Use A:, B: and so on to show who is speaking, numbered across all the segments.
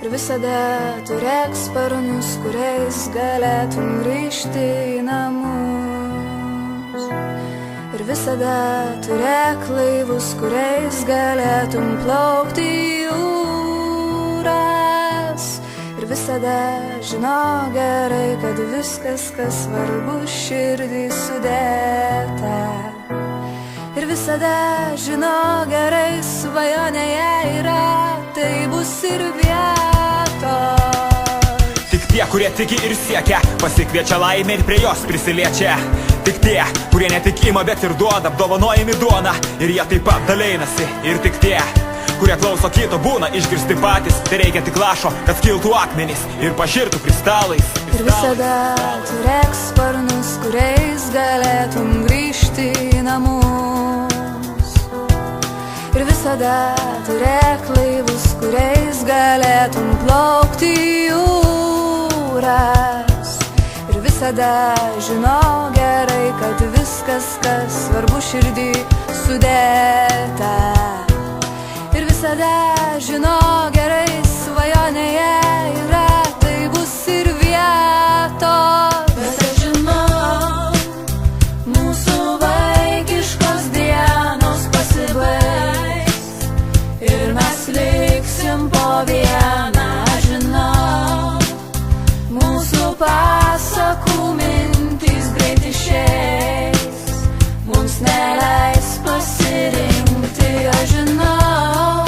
A: Ir visada turėk sparnus, kuriais galėtum grįžti į namus. Ir visada turėk laivus, kuriais galėtum plaukti į jūras. Ir visada žino gerai, kad viskas, kas svarbu, širdį sudėta. Ir visada žino gerai, svajonėje yra, tai bus ir vietos.
B: Tik tie, kurie tiki ir siekia, pasikviečia laimę ir prie jos prisiliečia. Tik tie, kurie ne tik ima, bet ir duoda, apdovanojami duona, ir jie taip pat daleinasi. Ir tik tie, kurie klauso kito, būna išgirsti patys. Tai reikia tik lašo, kad skiltų akmenys ir paširtų kristalais.
A: Ir visada turėk sparnus, kuriais galėtum grįžti į namus. Ir visada turėk laivus, kuriais galėtum plaukti į jūras. Ir visada žino gerai, kad viskas, kas svarbu, širdį sudėta. Ir visada žino gerai, svajonėje yra, tai bus ir vietos. Bet aš žinau, mūsų vaikiškos dienos pasibaigs ir mes liksim po vieną. Aš žinau, mūsų pasakų mintys greit išeis, mums neleis pasirinkti. Aš žinau,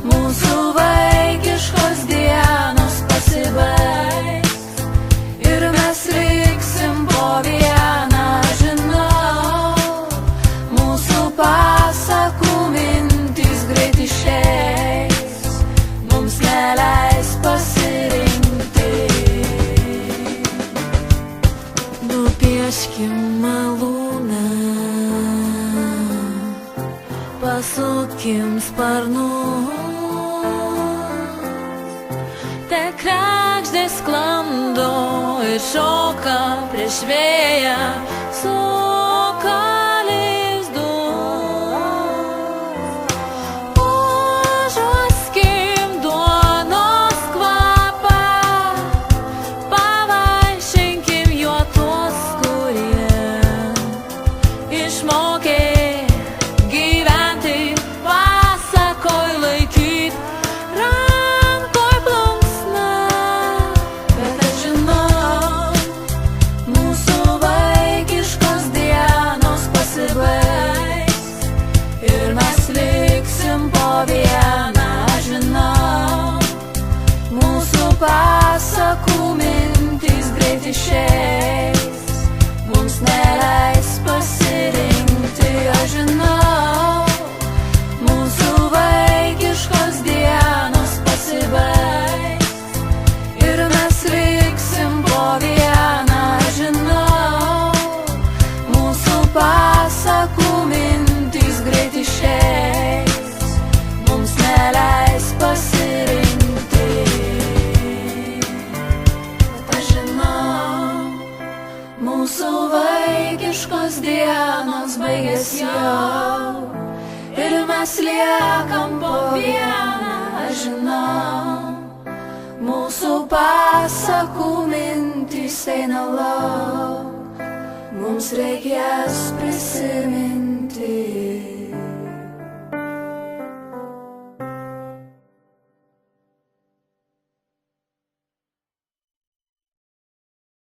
A: mūsų vaikiškos dienos pasibaigs ir mes liksim po vieną. Žinau, mūsų pasakų mintys greit išeis, mums neleis pasirinkti.
C: Nupieškim malūną, pasukim sparnus, te kregždės sklando ir šoka prieš vėją, suka lizdus. Užuoskim duonos kvapą, pavaišinkim juo tuos, kurie išmokė gyventi, pasakoj laikyt rankoj plunksną.
A: Bet aš žinau, mūsų vaikiškos dienos pasibaigs ir mes liksim po vieną. Aš žinau, mūsų pasakų mintys greit išeis, mums neleis pasirinkti. Aš žinau, mūsų vaikiškos dienos pasibaigs ir mes liksim po vieną. Aš žinau, mūsų pasakų mintys greit išeis, mums neleis pasirinkti. Bet aš žinau, mūsų vaikiškos dienos baigės jau ir mes liekam po vieną. Aš žinau, mūsų pasakų mintys eina lauk, mums reikės prisiminti.